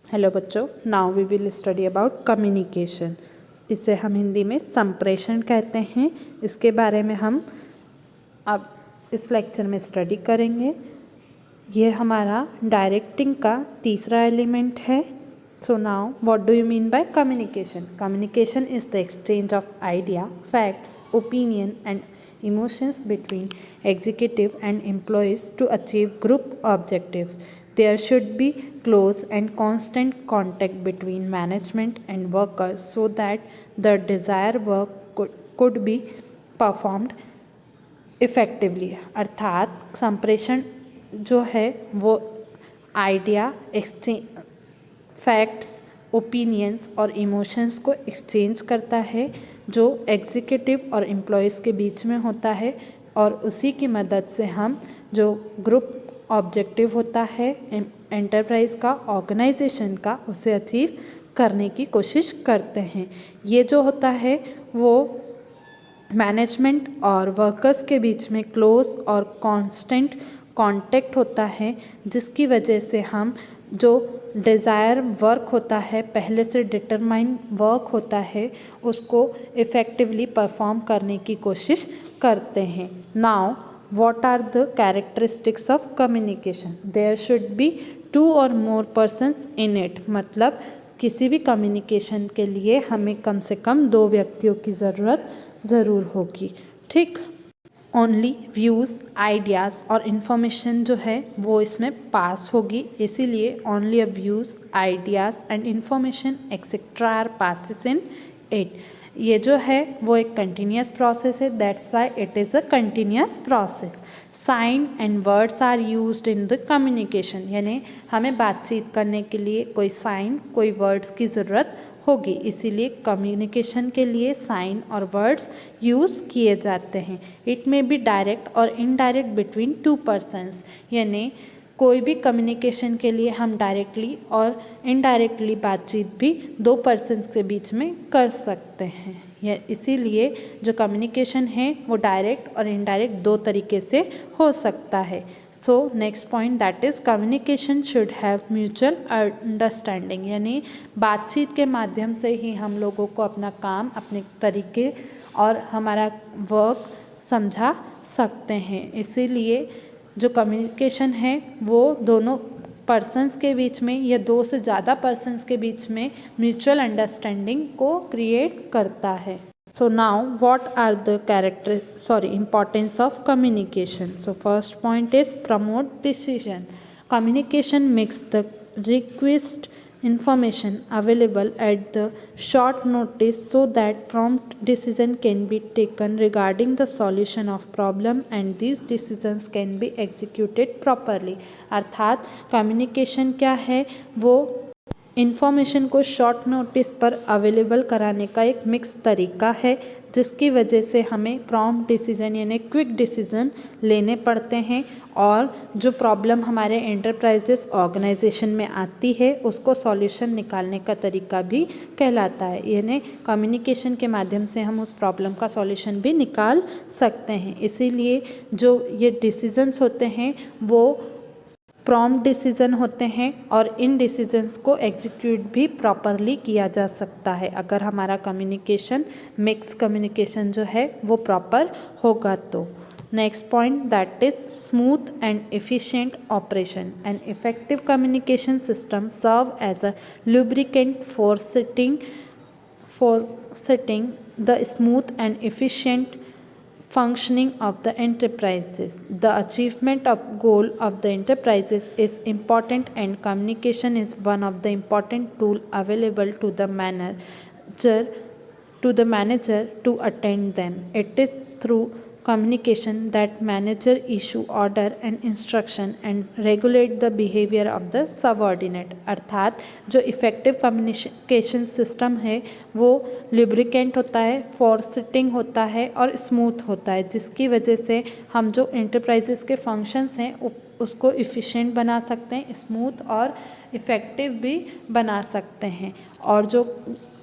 Hello बच्चों, now we will study about communication. इसे हम हिंदी में संप्रेषण कहते हैं। इसके बारे में हम अब इस लेक्चर में स्टडी करेंगे। ये हमारा डायरेक्टिंग का तीसरा एलिमेंट है। So now what do you mean by communication? Communication is the exchange of idea, facts, opinion and emotions between executive and employees to achieve group objectives. There should be close and constant contact between management and workers so that the desired work could be performed effectively. अर्थात संप्रेषण जो है वो idea, facts, opinions और emotions को exchange करता है जो एग्जीक्यूटिव और एम्प्लॉयज़ के बीच में होता है, और उसी की मदद से हम जो ग्रुप ऑब्जेक्टिव होता है एंटरप्राइज का, ऑर्गेनाइजेशन का, उसे अचीव करने की कोशिश करते हैं। ये जो होता है वो मैनेजमेंट और वर्कर्स के बीच में क्लोज और कांस्टेंट कांटेक्ट होता है, जिसकी वजह से हम जो डिज़ायर वर्क होता है, पहले से डिटरमाइन वर्क होता है, उसको इफ़ेक्टिवली परफॉर्म करने की कोशिश करते हैं। Now what are the characteristics of communication? There should be 2 or more persons in it. मतलब किसी भी कम्युनिकेशन के लिए हमें कम से कम 2 व्यक्तियों की ज़रूरत ज़रूर होगी। ठीक, ओनली व्यूज़, आइडियाज़ और इन्फॉर्मेशन जो है वो इसमें पास होगी, इसीलिए only views, ideas and information etcetera are passes in it. ये जो है वो एक कंटिन्यूस प्रोसेस है, that's why it is a continuous process. Sign and words are used in the communication, यानी हमें बातचीत करने के लिए कोई साइन, कोई वर्ड्स की ज़रूरत होगी, इसीलिए कम्युनिकेशन के लिए साइन और वर्ड्स यूज़ किए जाते हैं। इट मे बी डायरेक्ट और इनडायरेक्ट बिटवीन 2 persons, यानी कोई भी कम्युनिकेशन के लिए हम डायरेक्टली और इनडायरेक्टली बातचीत भी 2 persons के बीच में कर सकते हैं। या इसीलिए जो कम्युनिकेशन है वो डायरेक्ट और इनडायरेक्ट 2 तरीके से हो सकता है। So next point, that is communication should have mutual understanding, यानी बातचीत के माध्यम से ही हम लोगों को अपना काम, अपने तरीके और हमारा वर्क समझा सकते हैं। इसीलिए जो कम्युनिकेशन है वो दोनों पर्सन्स के बीच में या 2 से ज़्यादा पर्सन्स के बीच में म्यूचुअल अंडरस्टैंडिंग को क्रिएट करता है। So now what are the importance of communication? So first point is promote decision. Communication makes the request information available at the short notice so that prompt decision can be taken regarding the solution of problem and these decisions can be executed properly. अर्थात communication क्या है, वो information को short notice पर available कराने का एक mix तरीका है, जिसकी वजह से हमें प्रॉम्प्ट डिसीजन यानी क्विक डिसीजन लेने पड़ते हैं, और जो प्रॉब्लम हमारे एंटरप्राइजेस ऑर्गेनाइजेशन में आती है उसको सॉल्यूशन निकालने का तरीका भी कहलाता है। यानी कम्युनिकेशन के माध्यम से हम उस प्रॉब्लम का सॉल्यूशन भी निकाल सकते हैं। इसीलिए जो ये डिसीजंस होते हैं वो प्रॉम्प्ट डिसीजन होते हैं, और इन डिसीजंस को एग्जीक्यूट भी प्रॉपरली किया जा सकता है अगर हमारा कम्युनिकेशन, मिक्स कम्युनिकेशन जो है वो प्रॉपर होगा तो। Next point, that is smooth and efficient operation. An effective communication system serve as a lubricant for setting the smooth and efficient functioning of the enterprises. The achievement of goal of the enterprises is important, and communication is one of the important tool available to the manager to attain them. It is through communication that manager issue order and instruction and regulate the behavior of the subordinate. अर्थात जो effective communication system है वो lubricant होता है, फोर्सिटिंग होता है और smooth होता है, जिसकी वजह से हम जो एंटरप्राइजेस के फंक्शंस हैं उसको इफ़िशेंट बना सकते हैं, स्मूथ और इफ़ेक्टिव भी बना सकते हैं, और जो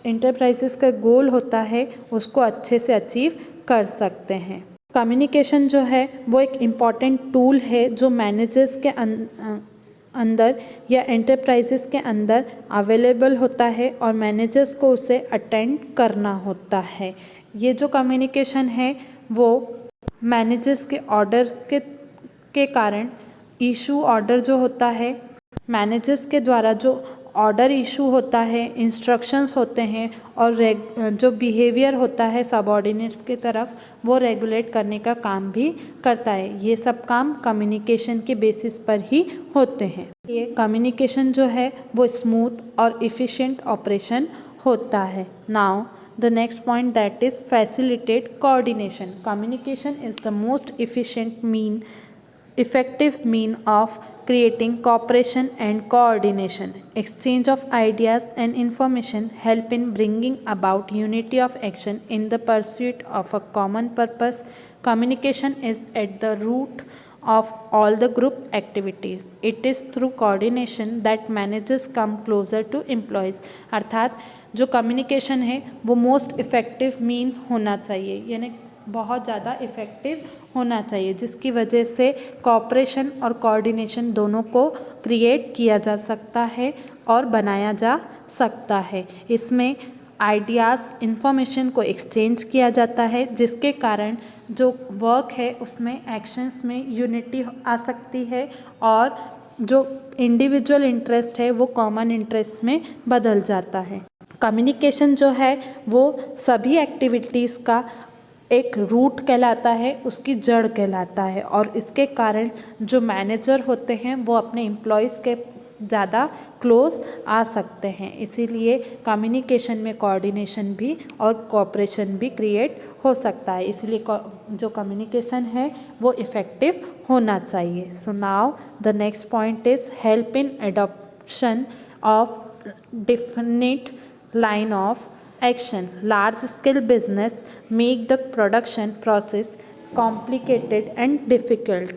एंटरप्राइजेस का गोल होता है उसको अच्छे से अचीव कर सकते हैं। कम्युनिकेशन जो है वो एक इम्पॉर्टेंट टूल है जो मैनेजर्स के अंदर या एंटरप्राइजेस के अंदर अवेलेबल होता है और मैनेजर्स को उसे अटेंड करना होता है। ये जो कम्युनिकेशन है वो मैनेजर्स के ऑर्डर्स के कारण इशू ऑर्डर जो होता है, मैनेजर्स के द्वारा जो ऑर्डर इशू होता है, इंस्ट्रक्शंस होते हैं और जो बिहेवियर होता है सबऑर्डिनेट्स की तरफ, वो रेगुलेट करने का काम भी करता है। ये सब काम कम्युनिकेशन के बेसिस पर ही होते हैं। ये कम्युनिकेशन जो है वो स्मूथ और इफ़िशिएंट ऑपरेशन होता है। Now the next point, that is facilitate coordination. Communication is the most effective mean of creating cooperation and coordination. Exchange of ideas and information help in bringing about unity of action in the pursuit of a common purpose. Communication is at the root of all the group activities. It is through coordination that managers come closer to employees. अर्थात जो communication है वो most effective mean होना चाहिए, यानी बहुत ज़्यादा effective होना चाहिए, जिसकी वजह से कोऑपरेशन और कोऑर्डिनेशन दोनों को क्रिएट किया जा सकता है और बनाया जा सकता है। इसमें आइडियाज़, इंफॉर्मेशन को एक्सचेंज किया जाता है, जिसके कारण जो वर्क है उसमें एक्शंस में यूनिटी आ सकती है और जो इंडिविजुअल इंटरेस्ट है वो कॉमन इंटरेस्ट में बदल जाता है। कम्युनिकेशन जो है वो सभी एक्टिविटीज़ का एक रूट कहलाता है, उसकी जड़ कहलाता है और इसके कारण जो मैनेजर होते हैं वो अपने एम्प्लॉयज़ के ज़्यादा क्लोज आ सकते हैं। इसीलिए कम्युनिकेशन में कोऑर्डिनेशन भी और कोऑपरेशन भी क्रिएट हो सकता है, इसलिए जो कम्युनिकेशन है वो इफ़ेक्टिव होना चाहिए। So now the next point is help in adoption of definite line of action. Large scale business make the production process complicated and difficult.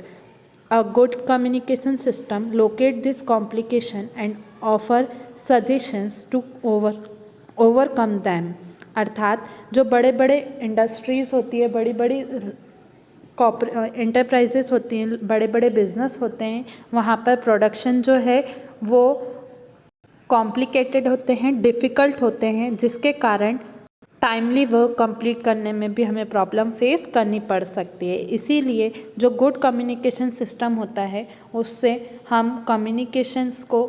A good communication system locate this complication and offer suggestions to overcome them. अर्थात जो बड़े बड़े industries होती है, बड़ी बड़ी enterprises होती हैं, बड़े बड़े बिजनेस होते हैं, वहाँ पर प्रोडक्शन जो है वो कॉम्प्लिकेटेड होते हैं, डिफ़िकल्ट होते हैं, जिसके कारण टाइमली वर्क कंप्लीट करने में भी हमें प्रॉब्लम फेस करनी पड़ सकती है। इसीलिए जो गुड कम्युनिकेशन सिस्टम होता है उससे हम कम्युनिकेशंस को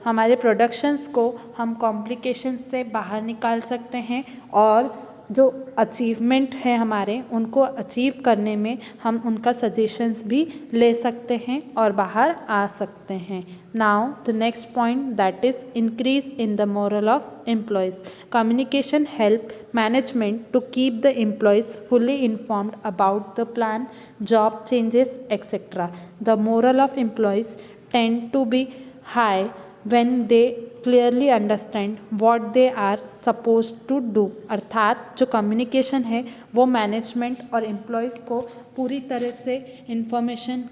हमारे प्रोडक्शंस को हम कॉम्प्लिकेशंस से बाहर निकाल सकते हैं और जो अचीवमेंट है हमारे उनको अचीव करने में हम उनका सजेशंस भी ले सकते हैं और बाहर आ सकते हैं। Now the next point, that is increase in the moral of employees. Communication help management to keep the employees fully informed about the plan, job changes, etc. The moral of employees tend to be high when they clearly understand what they are supposed to do. अर्थात जो communication है वो management और employees को पूरी तरह से information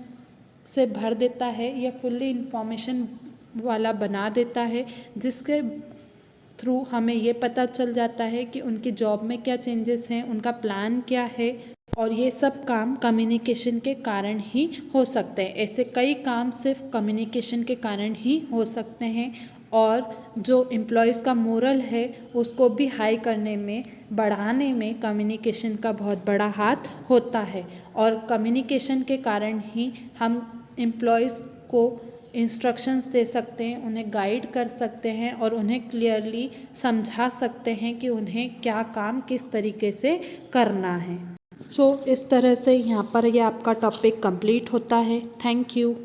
से भर देता है या फुल्ली इंफॉर्मेशन वाला बना देता है, जिसके थ्रू हमें ये पता चल जाता है कि उनकी जॉब में क्या चेंजेस हैं, उनका प्लान क्या है, और ये सब काम कम्युनिकेशन के कारण ही हो सकते हैं। ऐसे कई काम सिर्फ कम्युनिकेशन के कारण ही हो सकते हैं और जो एम्प्लॉयज़ का मोरल है उसको भी हाई करने में, बढ़ाने में कम्युनिकेशन का बहुत बड़ा हाथ होता है। और कम्युनिकेशन के कारण ही हम एम्प्लॉयज़ को इंस्ट्रक्शंस दे सकते हैं, उन्हें गाइड कर सकते हैं और उन्हें क्लियरली समझा सकते हैं कि उन्हें क्या काम किस तरीके से करना है। इस तरह से यहाँ पर ये आपका टॉपिक कंप्लीट होता है। Thank you.